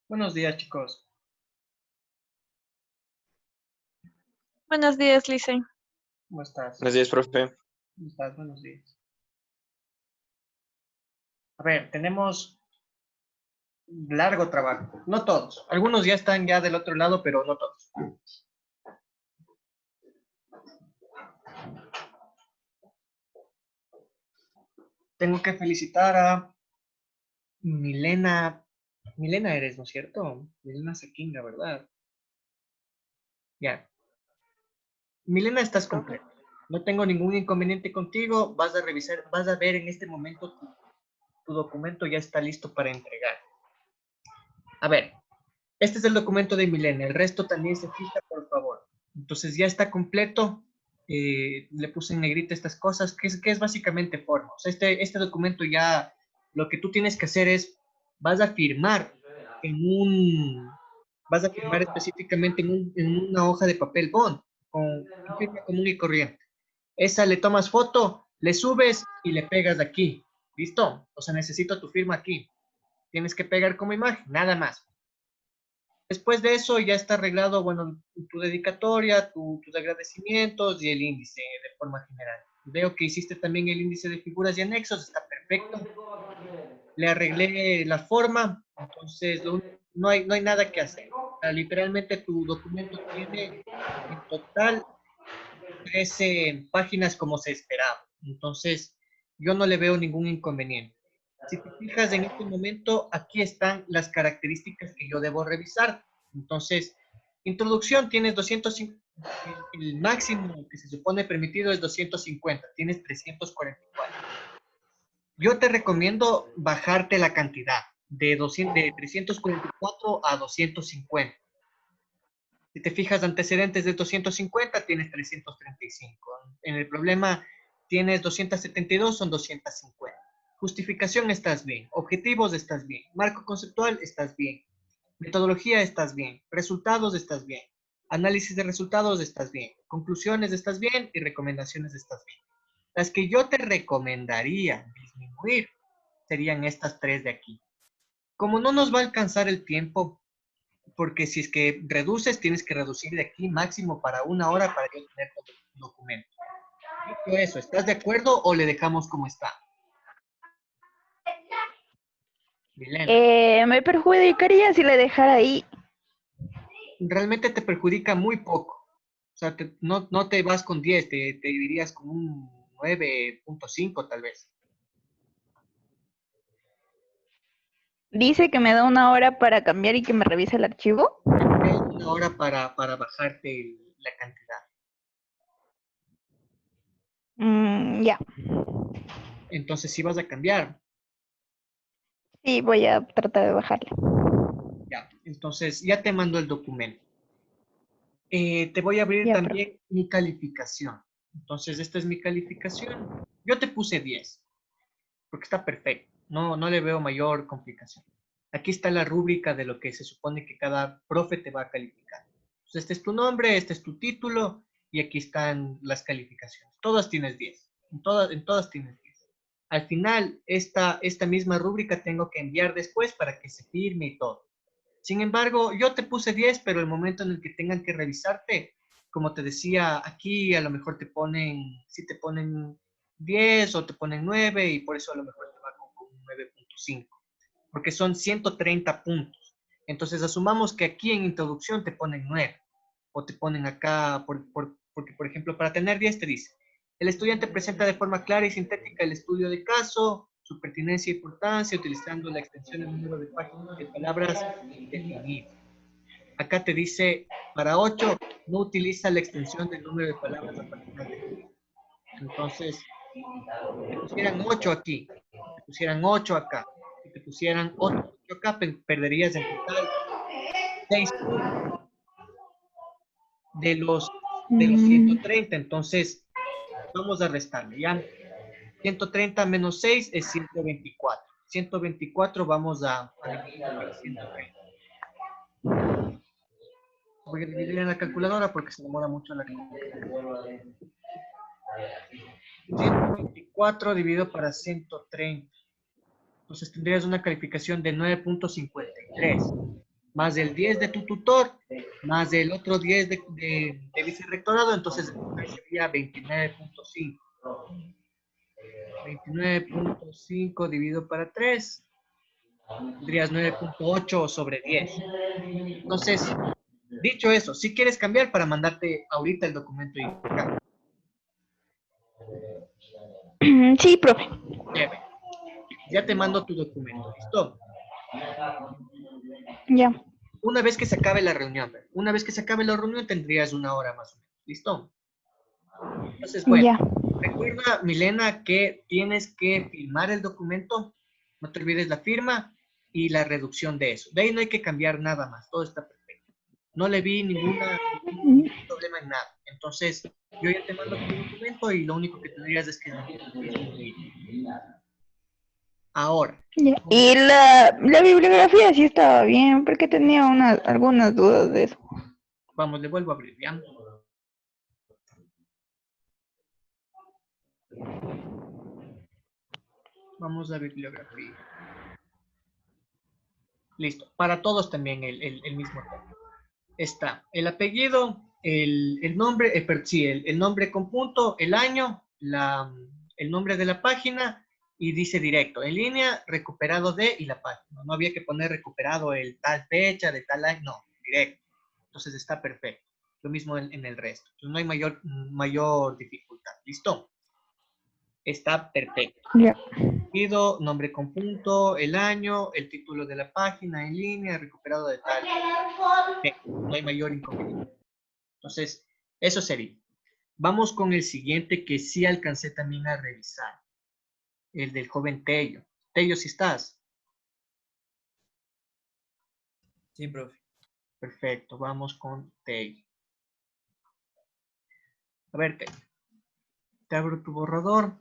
Buenos días, chicos. Buenos días, Lice. ¿Cómo estás? Buenos días, profe. ¿Cómo estás? Buenos días. A ver, tenemos largo trabajo. No todos. Algunos ya están ya del otro lado, pero no todos. Tengo que felicitar a Milena. Milena eres, ¿no es cierto? Milena Sequinga, ¿verdad? Ya. Milena, estás completa. No tengo ningún inconveniente contigo. Vas a revisar, vas a ver en este momento tu documento ya está listo para entregar. A ver, este es el documento de Milena. El resto también se fija, por favor. Entonces ya está completo. Le puse en negrita estas cosas, que es básicamente forma. O sea, este documento ya, lo que tú tienes que hacer es, vas a firmar en vas a firmar específicamente en una hoja de papel bond, con tu firma común y corriente. Esa le tomas foto, le subes y le pegas aquí. ¿Listo? O sea, necesito tu firma aquí. Tienes que pegar como imagen, nada más. Después de eso ya está arreglado, bueno, tu dedicatoria, tus agradecimientos y el índice de forma general. Veo que hiciste también el índice de figuras y anexos, está perfecto. Le arreglé la forma, entonces no hay nada que hacer. O sea, literalmente tu documento tiene en total 13 páginas como se esperaba. Entonces, yo no le veo ningún inconveniente. Si te fijas en este momento, aquí están las características que yo debo revisar. Entonces, introducción, tienes 250, el máximo que se supone permitido es 250, tienes 344. Yo te recomiendo bajarte la cantidad de 344 a 250. Si te fijas, antecedentes de 250, tienes 335. En el problema tienes 272, son 250. Justificación, estás bien. Objetivos, estás bien. Marco conceptual, estás bien. Metodología, estás bien. Resultados, estás bien. Análisis de resultados, estás bien. Conclusiones, estás bien. Y recomendaciones, estás bien. Las que yo te recomendaría disminuir serían estas tres de aquí. Como no nos va a alcanzar el tiempo, porque si es que reduces, tienes que reducir de aquí máximo para 1 hora para yo tener todo el documento. Dicho eso, ¿estás de acuerdo o le dejamos como está? Milena, Me perjudicaría si le dejara ahí. realmente te perjudica muy poco. O sea, no te vas con 10, te dirías con un 9.5 tal vez. Dice que me da 1 hora para cambiar y que me revise el archivo. Es 1 hora para bajarte la cantidad. Ya. Entonces, si vas a cambiar, Sí, voy a tratar de bajarle. ya. Entonces, ya te mando el documento. Te voy a abrir Ya, profe. también mi calificación. Entonces, esta es mi calificación. Yo te puse 10, porque está perfecto. No le veo mayor complicación. Aquí está la rúbrica de lo que se supone que cada profe te va a calificar. Entonces, este es tu nombre, este es tu título, y aquí están las calificaciones. Todas tienes 10. En todas tienes 10. Al final, esta misma rúbrica tengo que enviar después para que se firme y todo. Sin embargo, yo te puse 10, pero el momento en el que tengan que revisarte, como te decía, aquí a lo mejor te ponen, si te ponen 10 o te ponen 9 y por eso a lo mejor te va con un 9.5, porque son 130 puntos. Entonces asumamos que aquí en introducción te ponen 9 o te ponen acá, porque por ejemplo, para tener 10 te dice, el estudiante presenta de forma clara y sintética el estudio de caso, su pertinencia e importancia, utilizando la extensión del número de páginas de palabras definido. Acá te dice, para 8, no utiliza la extensión del número de palabras a páginas definidas. Entonces, si te pusieran 8 aquí, si te pusieran 8 acá, si te pusieran otro 8 acá, perderías en total 6 puntos de los Mm, 130. Entonces, vamos a restarle, ¿ya? 130 menos 6 es 124. 124 vamos a dividirlo para 130. Voy a dividir en la calculadora porque se demora mucho la calculadora. 124 dividido para 130. Entonces tendrías una calificación de 9.53. más el 10 de tu tutor, más el otro 10 de vicerrectorado, entonces sería 29.5. 29.5 dividido para 3, tendrías 9.8 sobre 10. Entonces, dicho eso, si quieres cambiar para mandarte ahorita el documento y Sí, profe. ya te mando tu documento, ¿listo? Ya, Una vez que se acabe la reunión, una vez que se acabe la reunión tendrías una hora más o menos, ¿listo? Entonces, bueno, ya. recuerda, Milena, que tienes que firmar el documento, no te olvides la firma y la reducción de eso. De ahí no hay que cambiar nada más, todo está perfecto. No le vi ningún problema en nada. Entonces, yo ya te mando tu documento y lo único que tendrías es que disminuir. Ahora, Ya. Y la bibliografía sí estaba bien, porque tenía algunas dudas de eso. vamos, le vuelvo a abrir, ¿ya? Vamos a bibliografía. Listo. Para todos también el mismo tema. Está el apellido, el nombre, sí, el nombre con punto, el año, el nombre de la página y dice directo, en línea, recuperado de y la página. No había que poner recuperado el tal fecha, de tal año, no, directo. Entonces está perfecto. Lo mismo en el resto. Entonces no hay mayor dificultad. ¿Listo? Está perfecto. Ya. Pido nombre con punto, el año, el título de la página en línea, recuperado de tal. No hay mayor inconveniente. Entonces, eso sería. Vamos con el siguiente que sí alcancé también a revisar. El del joven Tello. Tello, si estás. Sí, profe. Perfecto, vamos con Tello. A ver, Tello. Te abro tu borrador.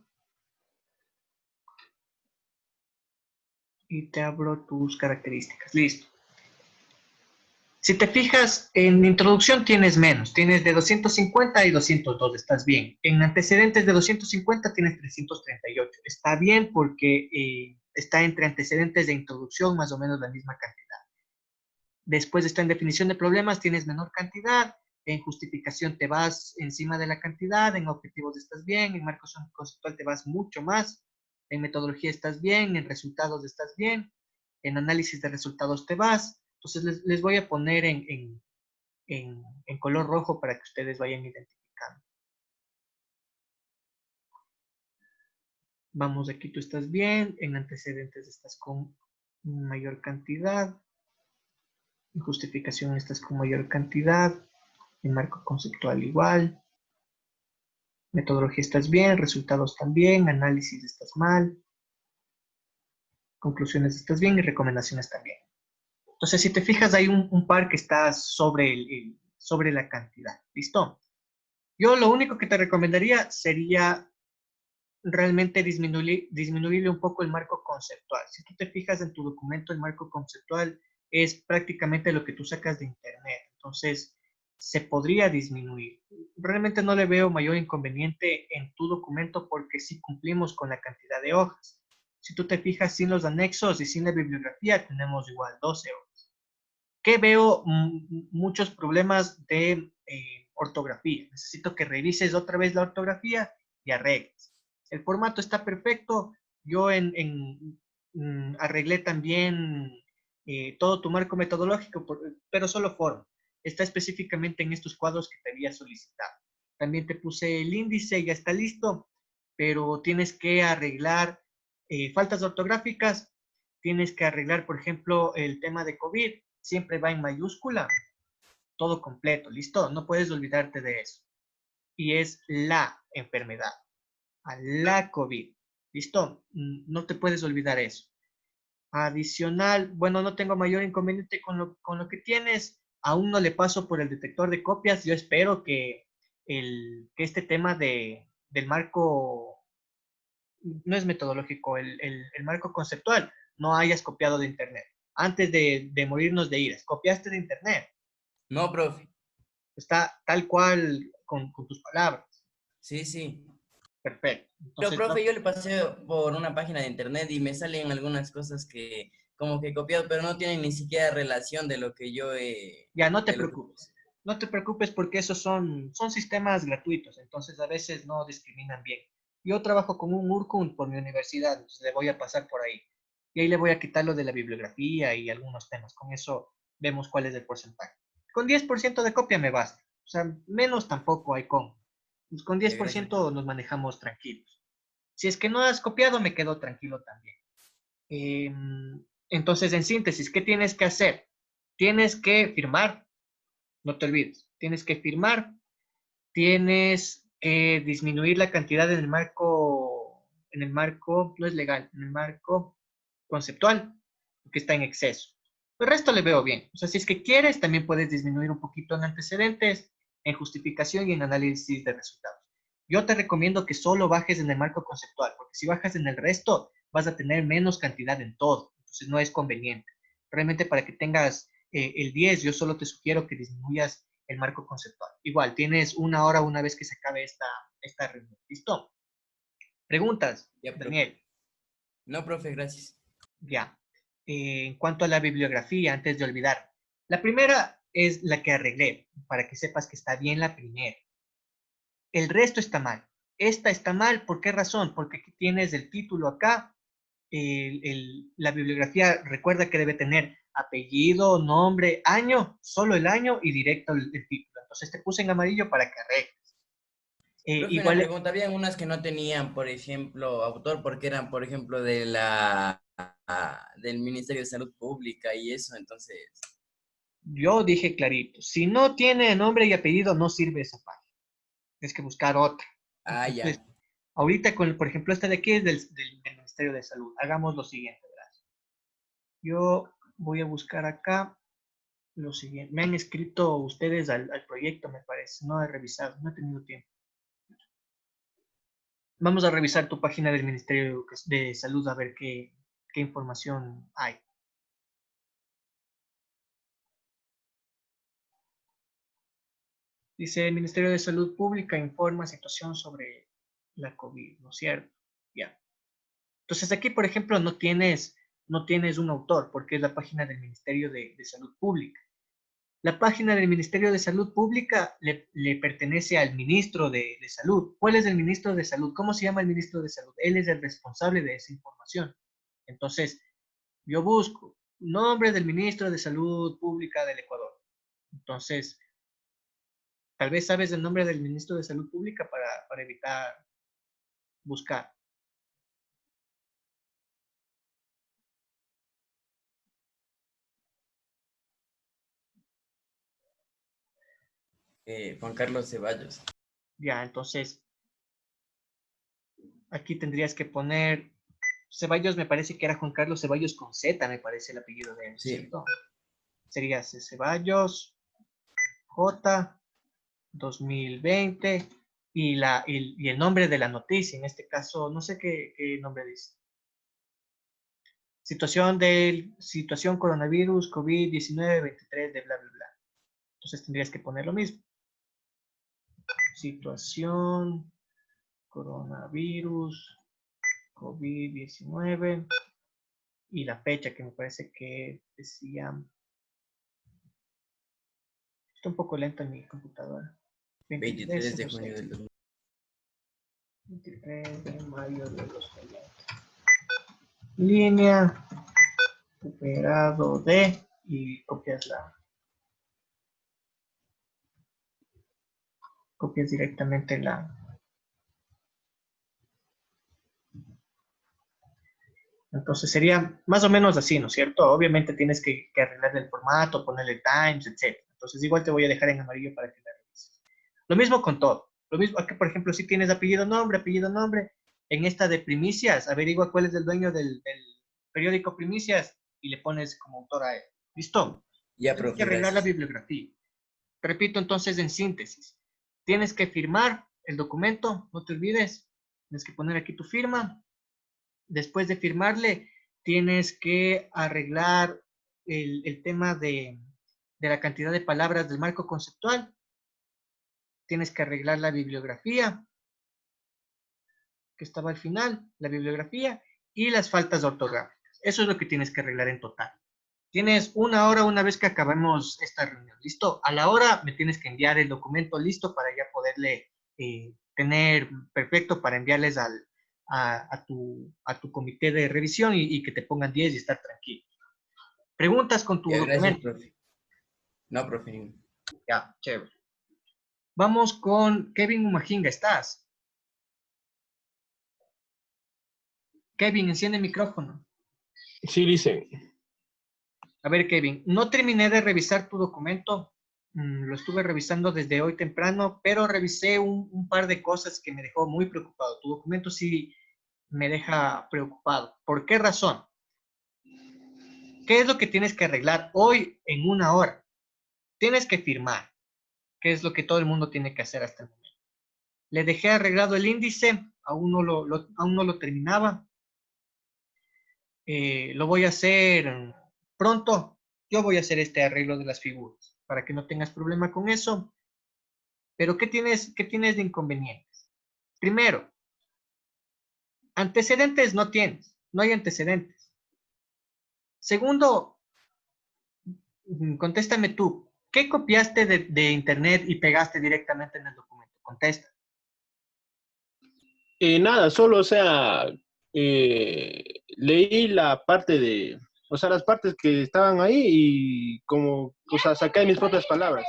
Y te abro tus características. Listo. Si te fijas, en introducción tienes menos. Tienes de 250 y 202. Estás bien. En antecedentes de 250 tienes 338. Está bien porque está entre antecedentes de introducción más o menos la misma cantidad. Después está en definición de problemas, tienes menor cantidad, en justificación te vas encima de la cantidad, en objetivos estás bien, en marco conceptual te vas mucho más, en metodología estás bien, en resultados estás bien, en análisis de resultados te vas. Entonces les voy a poner en color rojo para que ustedes vayan identificando. Vamos, aquí tú estás bien, en antecedentes estás con mayor cantidad, en justificación estás con mayor cantidad, en marco conceptual igual, metodología estás bien, resultados también, análisis estás mal, conclusiones estás bien y recomendaciones también. Entonces, si te fijas, hay un par que está sobre la cantidad. ¿Listo? Yo lo único que te recomendaría sería realmente disminuirle un poco el marco conceptual. Si tú te fijas en tu documento, el marco conceptual es prácticamente lo que tú sacas de internet. Entonces, se podría disminuir. Realmente no le veo mayor inconveniente en tu documento porque sí cumplimos con la cantidad de hojas. Si tú te fijas sin los anexos y sin la bibliografía, tenemos igual 12 hojas. ¿Qué veo? Muchos problemas de ortografía. Necesito que revises otra vez la ortografía y arregles. El formato está perfecto. Yo arreglé también todo tu marco metodológico, pero solo forma. Está específicamente en estos cuadros que te había solicitado. También te puse el índice, ya está listo, pero tienes que arreglar faltas ortográficas, tienes que arreglar, por ejemplo, el tema de COVID, siempre va en mayúscula, todo completo, ¿listo? No puedes olvidarte de eso. Y es la enfermedad, a la COVID, ¿listo? No te puedes olvidar eso. Adicional, bueno, no tengo mayor inconveniente con lo que tienes, aún no le paso por el detector de copias, yo espero que este tema del marco, no es metodológico, el marco conceptual, no hayas copiado de internet. Antes de morirnos de iras, copiaste de internet. No, profe. Está tal cual con tus palabras. Sí, sí. Perfecto. Pero, Entonces, profe, yo le pasé por una página de internet y me salen algunas cosas que como que copiado, pero no tienen ni siquiera relación de lo que yo Ya, no te de lo que preocupes. No te preocupes porque esos son sistemas gratuitos, entonces a veces no discriminan bien. Yo trabajo con un Urkund por mi universidad, entonces le voy a pasar por ahí. Y ahí le voy a quitar lo de la bibliografía y algunos temas. Con eso vemos cuál es el porcentaje. Con 10% de copia me basta. O sea, menos tampoco hay con. Pues con diez por gracias. ciento nos manejamos tranquilos. Si es que no has copiado, me quedo tranquilo también. Entonces, en síntesis, ¿qué tienes que hacer? Tienes que firmar, no te olvides, tienes que firmar, tienes que disminuir la cantidad en el marco, no es legal, en el marco conceptual, que está en exceso. El resto le veo bien. O sea, si es que quieres, también puedes disminuir un poquito en antecedentes, en justificación y en análisis de resultados. Yo te recomiendo que solo bajes en el marco conceptual, porque si bajas en el resto, vas a tener menos cantidad en todo. Entonces, no es conveniente. Realmente, para que tengas el 10, yo solo te sugiero que disminuyas el marco conceptual. Igual, tienes una hora una vez que se acabe esta reunión. ¿Listo? Preguntas, Ya, profe. Daniel. No, profe, gracias. Ya. En cuanto a la bibliografía, antes de olvidar, la primera es la que arreglé, para que sepas que está bien la primera. El resto está mal. Esta está mal, ¿por qué razón? Porque aquí tienes el título acá. La bibliografía recuerda que debe tener apellido, nombre, año, solo el año y directo el título. Entonces te puse en amarillo para que arregles. Profe, una Igual, pregunta, habían unas que no tenían, por ejemplo, autor, porque eran, por ejemplo, de del Ministerio de Salud Pública y eso, entonces, yo dije clarito, si no tiene nombre y apellido, no sirve esa página. Tienes que buscar otra. ya. Entonces, ahorita, por ejemplo, esta de aquí es del Ministerio de Salud. Hagamos lo siguiente, ¿verdad? Yo voy a buscar acá lo siguiente. Me han escrito ustedes al proyecto, me parece. No he revisado, no he tenido tiempo. Vamos a revisar tu página del Ministerio de Salud a ver qué información hay. Dice, el Ministerio de Salud Pública informa situación sobre la COVID, ¿no es cierto? Ya. Entonces aquí, por ejemplo, no tienes un autor porque es la página del Ministerio de Salud Pública. La página del Ministerio de Salud Pública le pertenece al ministro de Salud. ¿Cuál es el ministro de Salud? ¿Cómo se llama el ministro de Salud? Él es el responsable de esa información. Entonces, yo busco nombre del ministro de Salud Pública del Ecuador. Entonces, tal vez sabes el nombre del ministro de Salud Pública para evitar buscar. Juan Carlos Ceballos. Ya, entonces, aquí tendrías que poner Ceballos, me parece que era Juan Carlos Ceballos con Z, me parece el apellido de él, Sí, ¿cierto? Sería Ceballos J 2020 y el nombre de la noticia, en este caso, no sé qué nombre dice. Situación coronavirus, COVID-19, 23 de bla, bla, bla. Entonces tendrías que poner lo mismo. Situación coronavirus, COVID-19 y la fecha que me parece que decía. Está un poco lenta mi computadora. 23 de junio 23/06. del 2000. 23 de mayo de 2020. Línea, operado de, y copias directamente Entonces sería más o menos así, ¿no es cierto? Obviamente tienes que arreglar el formato, ponerle times, etc. Entonces igual te voy a dejar en amarillo para que la revises. Lo mismo con todo. Lo mismo, aquí por ejemplo, si tienes apellido, nombre, en esta de primicias, averigua cuál es el dueño del periódico Primicias y le pones como autor a él. ¿Listo? Ya, Tienes que profe, arreglar la gracias. bibliografía. Repito entonces en síntesis. Tienes que firmar el documento, no te olvides. Tienes que poner aquí tu firma. Después de firmarle, tienes que arreglar el tema de la cantidad de palabras del marco conceptual. Tienes que arreglar la bibliografía, que estaba al final, la bibliografía, y las faltas ortográficas. Eso es lo que tienes que arreglar en total. Tienes 1 hora una vez que acabemos esta reunión. ¿Listo? A la hora me tienes que enviar el documento listo para ya poderle tener perfecto para enviarles a tu comité de revisión y que te pongan 10 y estar tranquilo. Preguntas con tu Ya, gracias, documento. profe. No, profe. Ya, chévere. Vamos con Kevin Umajinga. ¿Estás? Kevin, enciende el micrófono. Sí, dice. A ver, Kevin, no terminé de revisar tu documento. Lo estuve revisando desde hoy temprano, pero revisé un par de cosas que me dejó muy preocupado. Tu documento sí me deja preocupado. ¿Por qué razón? ¿Qué es lo que tienes que arreglar hoy en 1 hora? Tienes que firmar, que es lo que todo el mundo tiene que hacer hasta el momento. Le dejé arreglado el índice, aún no lo terminaba. Lo voy a hacer pronto. Yo voy a hacer este arreglo de las figuras para que no tengas problema con eso. Pero qué tienes de inconvenientes? Primero, antecedentes no tienes. No hay antecedentes. Segundo, contéstame tú. ¿Qué copiaste de internet y pegaste directamente en el documento? Contesta. Nada, solo, o sea, leí la parte de, o sea, las partes que estaban ahí y como, o sea, saqué mis propias palabras,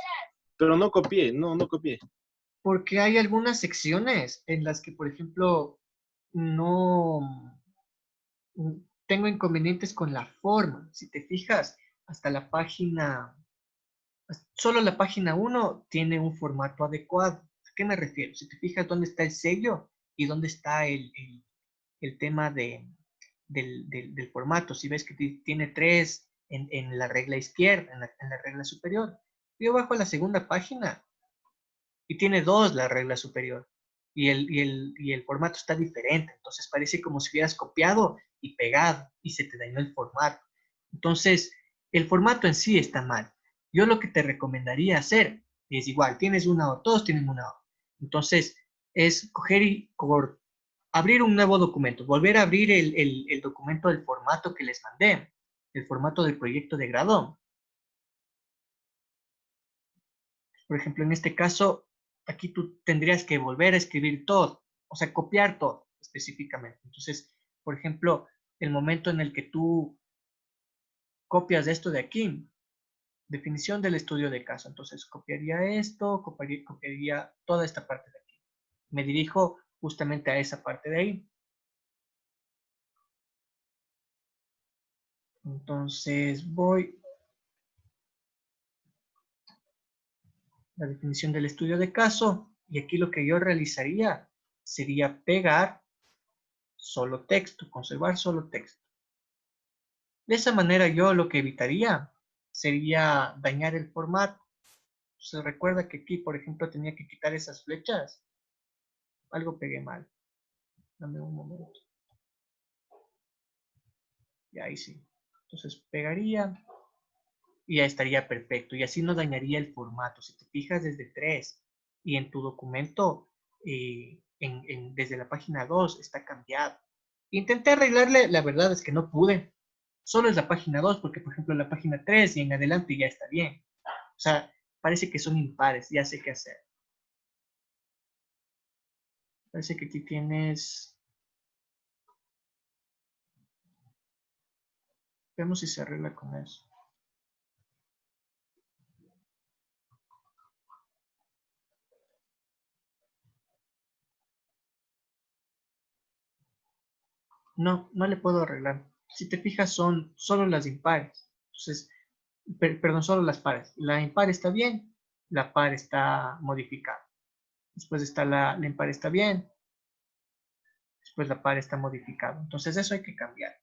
pero no copié, no copié. Porque hay algunas secciones en las que, por ejemplo, no tengo inconvenientes con la forma. Si te fijas, hasta la página, solo la página 1 tiene un formato adecuado. ¿A qué me refiero? Si te fijas dónde está el sello y dónde está el tema del formato. Si ves que tiene 3 en la regla izquierda, en la regla superior. Yo bajo a la segunda página y tiene 2 la regla superior. Y el formato está diferente. Entonces parece como si hubieras copiado y pegado y se te dañó el formato. Entonces, el formato en sí está mal. Yo lo que te recomendaría hacer es igual, tienes 1 hora, todos tienen 1 hora. Entonces, es coger y abrir un nuevo documento, volver a abrir el documento del formato que les mandé, el formato del proyecto de grado. Por ejemplo, en este caso, aquí tú tendrías que volver a escribir todo, o sea, copiar todo específicamente. Entonces, por ejemplo, el momento en el que tú copias esto de aquí, definición del estudio de caso. Entonces, copiaría esto, copiaría toda esta parte de aquí. Me dirijo justamente a esa parte de ahí. Entonces, voy la definición del estudio de caso, y aquí lo que yo realizaría sería pegar solo texto, conservar solo texto. De esa manera yo lo que evitaría sería dañar el formato. Se recuerda que aquí, por ejemplo, tenía que quitar esas flechas. Algo pegué mal. Dame un momento. Y ahí sí. Entonces pegaría y ya estaría perfecto. Y así no dañaría el formato. Si te fijas desde 3 y en tu documento, desde la página 2 está cambiado. Intenté arreglarle, la verdad es que no pude. Solo es la página 2 porque, por ejemplo, la página 3 y en adelante ya está bien. O sea, parece que son impares, ya sé qué hacer. Parece que aquí tienes... Veamos si se arregla con eso. No, no le puedo arreglar. Si te fijas, son solo las impares. Entonces, perdón, solo las pares. La impar está bien, la par está modificada. Después está la impar está bien, después la par está modificada. Entonces, eso hay que cambiar.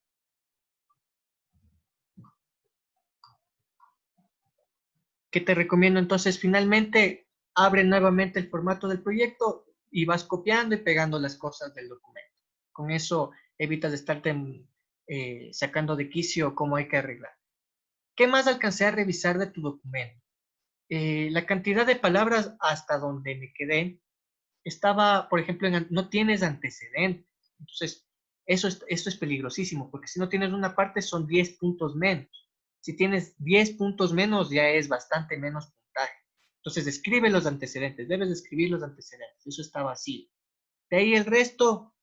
¿Qué te recomiendo? Entonces, finalmente, abre nuevamente el formato del proyecto y vas copiando y pegando las cosas del documento. Con eso evitas de estarte sacando de quicio cómo hay que arreglar. ¿Qué más alcancé a revisar de tu documento? La cantidad de palabras hasta donde me quedé estaba, por ejemplo, no tienes antecedentes. Entonces, Esto es peligrosísimo, porque si no tienes una parte son 10 puntos menos. Si tienes 10 puntos menos, ya es bastante menos puntaje. Entonces, escribe los antecedentes. Debes de escribir los antecedentes. Eso está vacío. De ahí el resto,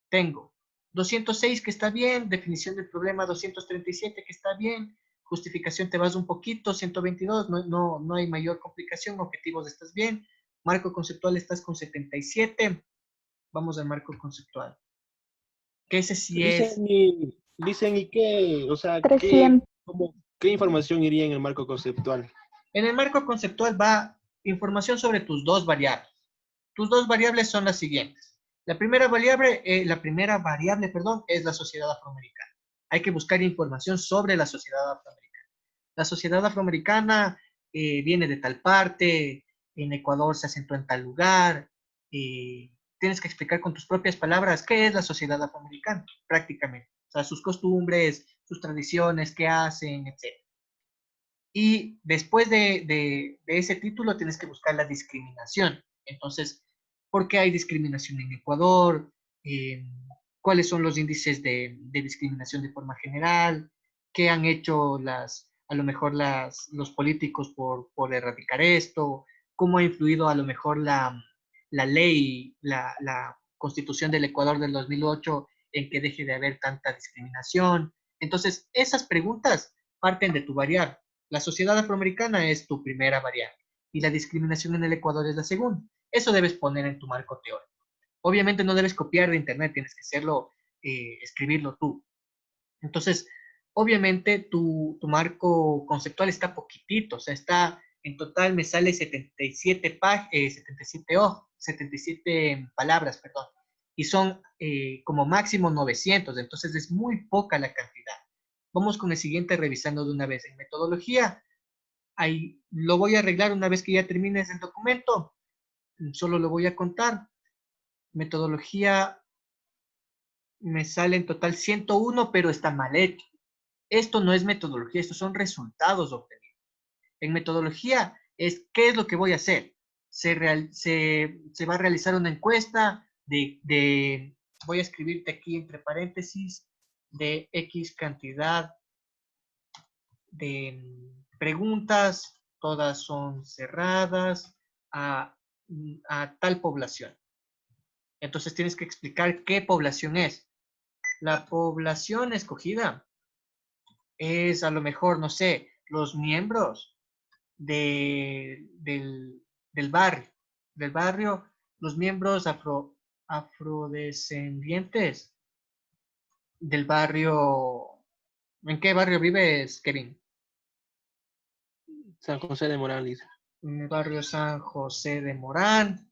tengo 206 que está bien, definición del problema 237 que está bien, justificación te vas un poquito, 122, no hay mayor complicación, objetivos estás bien, marco conceptual estás con 77, vamos al marco conceptual. Que ese sí es... Dicen, ¿y qué? O sea, 300. ¿qué información iría en el marco conceptual? En el marco conceptual va información sobre tus dos variables. Tus dos variables son las siguientes. La primera variable, perdón, es la sociedad afroamericana. Hay que buscar información sobre la sociedad afroamericana. La sociedad afroamericana viene de tal parte, en Ecuador se asentó en tal lugar. Tienes que explicar con tus propias palabras qué es la sociedad afroamericana, prácticamente. O sea, sus costumbres, sus tradiciones, qué hacen, etc. Y después de ese título tienes que buscar la discriminación. Entonces, ¿por qué hay discriminación en Ecuador? ¿Cuáles son los índices de discriminación de forma general? ¿Qué han hecho a lo mejor los políticos por erradicar esto? ¿Cómo ha influido a lo mejor la ley, la Constitución del Ecuador del 2008 en que deje de haber tanta discriminación? Entonces, esas preguntas parten de tu variable. La sociedad afroamericana es tu primera variable y la discriminación en el Ecuador es la segunda. Eso debes poner en tu marco teórico. Obviamente no debes copiar de internet, tienes que hacerlo, escribirlo tú. Entonces, obviamente tu marco conceptual está poquitito, o sea, está en total me sale 77 palabras, perdón, y son como máximo 900, entonces es muy poca la cantidad. Vamos con el siguiente revisando de una vez. En metodología, ahí lo voy a arreglar una vez que ya termines el documento. Solo lo voy a contar. Metodología me sale en total 101, pero está mal hecho. Esto no es metodología, estos son resultados obtenidos. En metodología es qué es lo que voy a hacer. Se va a realizar una encuesta voy a escribirte aquí entre paréntesis, de X cantidad de preguntas, todas son cerradas a tal población. Entonces tienes que explicar qué población es. La población escogida es a lo mejor, no sé, los miembros del barrio, los miembros afrodescendientes del barrio. ¿En qué barrio vives, Kevin? San José de Morales. En el barrio San José de Morán,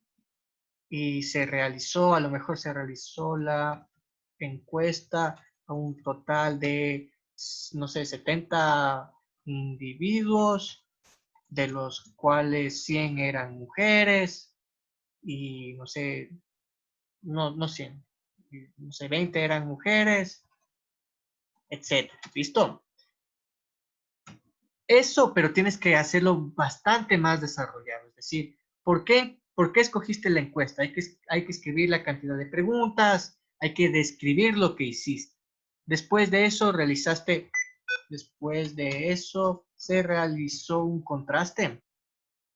y a lo mejor se realizó la encuesta a un total de, no sé, 70 individuos, de los cuales 100 eran mujeres, y no sé, no 100, no sé, 20 eran mujeres, etcétera. ¿Listo? Eso, pero tienes que hacerlo bastante más desarrollado. Es decir, ¿por qué? ¿Por qué escogiste la encuesta? Hay que escribir la cantidad de preguntas, hay que describir lo que hiciste. Después de eso se realizó un contraste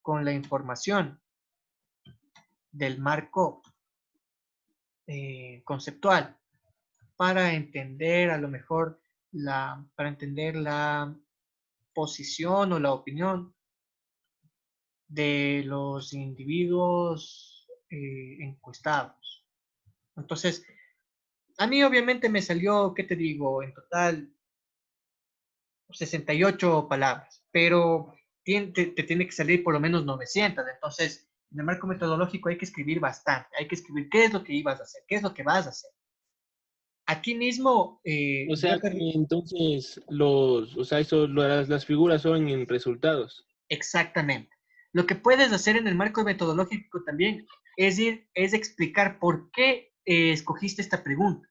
con la información del marco conceptual para entender a lo mejor para entender la posición o la opinión de los individuos encuestados. Entonces, a mí obviamente me salió, ¿qué te digo? En total 68 palabras, pero te tiene que salir por lo menos 900. Entonces, en el marco metodológico hay que escribir bastante, hay que escribir qué es lo que ibas a hacer, qué es lo que vas a hacer. Aquí mismo, O sea, que entonces las figuras son en resultados. exactamente. Lo que puedes hacer en el marco metodológico también es explicar por qué escogiste esta pregunta.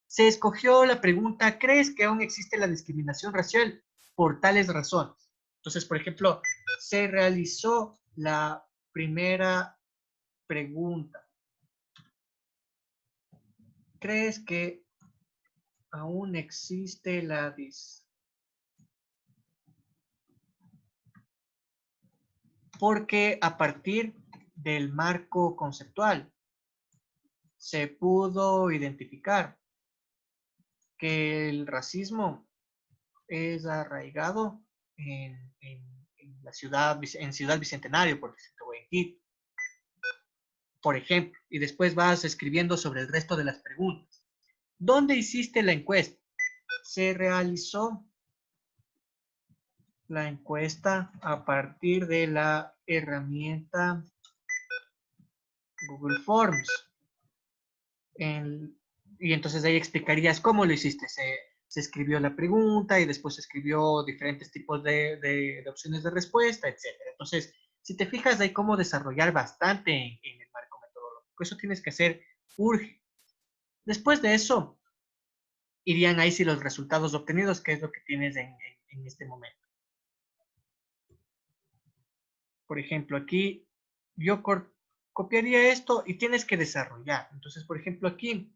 Se escogió la pregunta, ¿crees que aún existe la discriminación racial? Por tales razones. Entonces, por ejemplo, se realizó la primera pregunta. ¿crees que aún existe la porque a partir del marco conceptual se pudo identificar que el racismo es arraigado en la ciudad, en Ciudad Bicentenario, por Vicente Guayaquil, por ejemplo, y después vas escribiendo sobre el resto de las preguntas. ¿Dónde hiciste la encuesta? Se realizó la encuesta a partir de la herramienta Google Forms. Y entonces ahí explicarías cómo lo hiciste. Se escribió la pregunta y después se escribió diferentes tipos de opciones de respuesta, etc. Entonces, si te fijas, hay cómo desarrollar bastante en el marco metodológico. Eso tienes que hacer, urge. Después de eso, irían ahí sí los resultados obtenidos, que es lo que tienes en este momento. Por ejemplo, aquí yo copiaría esto y tienes que desarrollar. Entonces, por ejemplo, aquí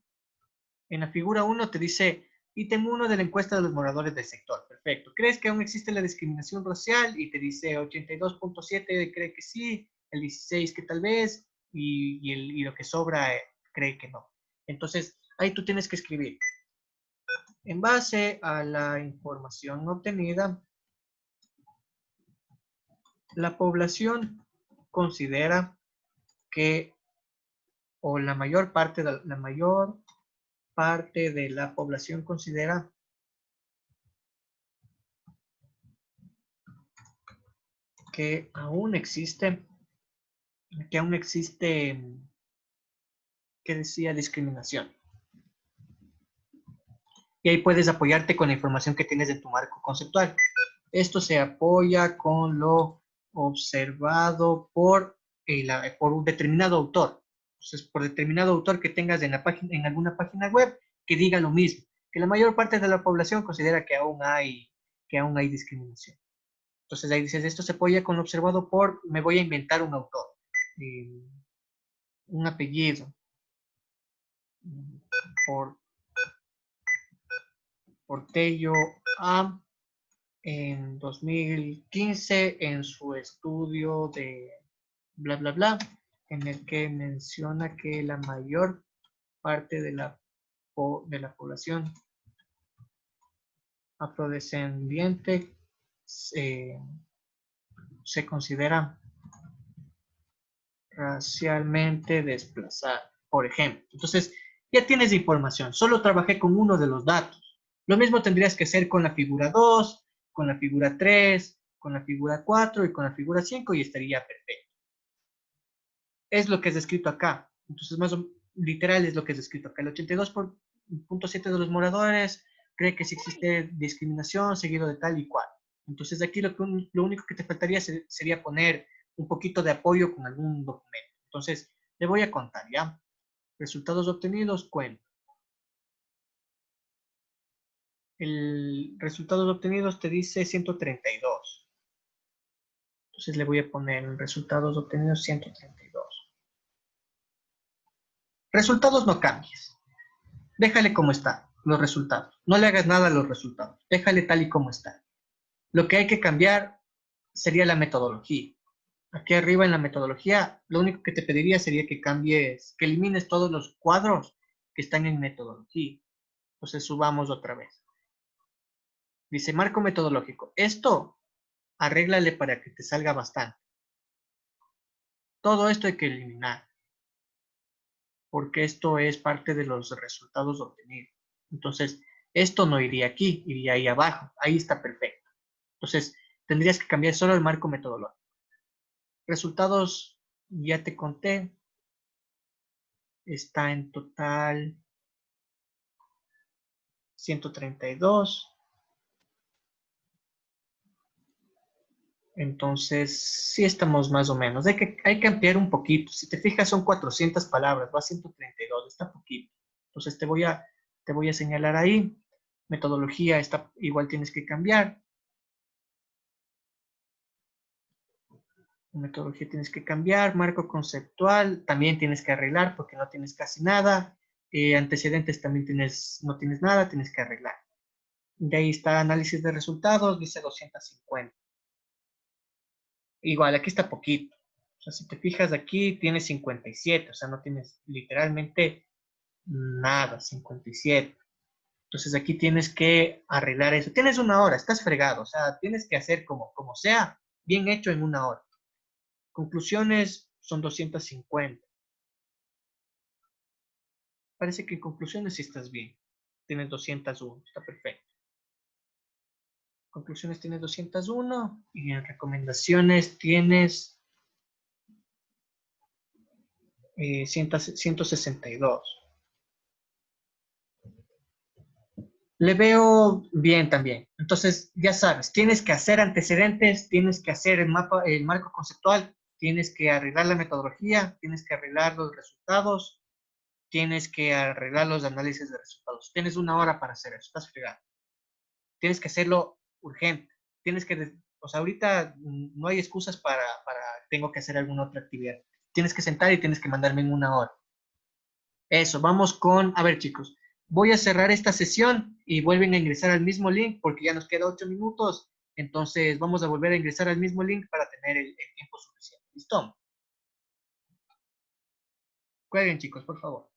en la figura 1 te dice ítem 1 de la encuesta de los moradores del sector. Perfecto. ¿Crees que aún existe la discriminación racial? Y te dice 82.7 cree que sí, el 16 que tal vez, y lo que sobra cree que no. Entonces, ahí tú tienes que escribir. En base a la información obtenida, la población considera que, o la mayor parte de la población considera que aún existe, ¿qué decía? Discriminación. Y ahí puedes apoyarte con la información que tienes en tu marco conceptual. Esto se apoya con lo observado por un determinado autor. Entonces, por determinado autor que tengas en alguna página web que diga lo mismo, que la mayor parte de la población considera que aún hay discriminación. Entonces ahí dices, esto se apoya con lo observado por, me voy a inventar un autor, un apellido, por Portello A en 2015 en su estudio de bla, bla, bla, en el que menciona que la mayor parte de la población afrodescendiente se considera racialmente desplazada, por ejemplo. Entonces, ya tienes información. Solo trabajé con uno de los datos. Lo mismo tendrías que hacer con la figura 2, con la figura 3, con la figura 4 y con la figura 5 y estaría perfecto. Es lo que es descrito acá. Entonces, más o menos, literal es lo que es descrito acá. El 82.7 de los moradores cree que sí existe discriminación seguido de tal y cual. Entonces, aquí lo único que te faltaría sería poner un poquito de apoyo con algún documento. Entonces, le voy a contar, ¿ya? Resultados obtenidos, cuento. El resultados obtenidos te dice 132. Entonces, le voy a poner resultados obtenidos 132. Resultados no cambies. Déjale como está, los resultados. No le hagas nada a los resultados. Déjale tal y como está. Lo que hay que cambiar sería la metodología. Aquí arriba en la metodología, lo único que te pediría sería que cambies, que elimines todos los cuadros que están en metodología. Entonces subamos otra vez. Dice marco metodológico. Esto, arréglale para que te salga bastante. Todo esto hay que eliminar. Porque esto es parte de los resultados obtenidos. Entonces, esto no iría aquí, iría ahí abajo. Ahí está perfecto. Entonces, tendrías que cambiar solo el marco metodológico. Resultados, ya te conté. Está en total 132. Entonces, sí estamos más o menos. Hay que ampliar un poquito. Si te fijas, son 400 palabras, va a 132, está poquito. Entonces, te voy a señalar ahí. Metodología, igual tienes que cambiar. Metodología tienes que cambiar. Marco conceptual, también tienes que arreglar porque no tienes casi nada. Antecedentes también no tienes nada, tienes que arreglar. De ahí está análisis de resultados, dice 250. Igual, aquí está poquito. O sea, si te fijas aquí, tienes 57. O sea, no tienes literalmente nada, 57. Entonces aquí tienes que arreglar eso. Tienes una hora, estás fregado. O sea, tienes que hacer como sea, bien hecho en una hora. Conclusiones son 250. Parece que en conclusiones sí estás bien. Tienes 201, está perfecto. Conclusiones tienes 201 y en recomendaciones tienes 162. Le veo bien también. Entonces, ya sabes, tienes que hacer antecedentes, tienes que hacer el mapa, el marco conceptual, tienes que arreglar la metodología, tienes que arreglar los resultados, tienes que arreglar los análisis de resultados. Tienes una hora para hacer eso, estás fregado. Tienes que hacerlo urgente. Tienes que, o sea, ahorita no hay excusas para tengo que hacer alguna otra actividad. Tienes que sentar y tienes que mandarme en una hora. Eso, vamos con, a ver chicos, voy a cerrar esta sesión y vuelven a ingresar al mismo link porque ya nos queda 8 minutos. Entonces vamos a volver a ingresar al mismo link para tener el tiempo suficiente. ¿Listo? Cuelguen chicos, por favor.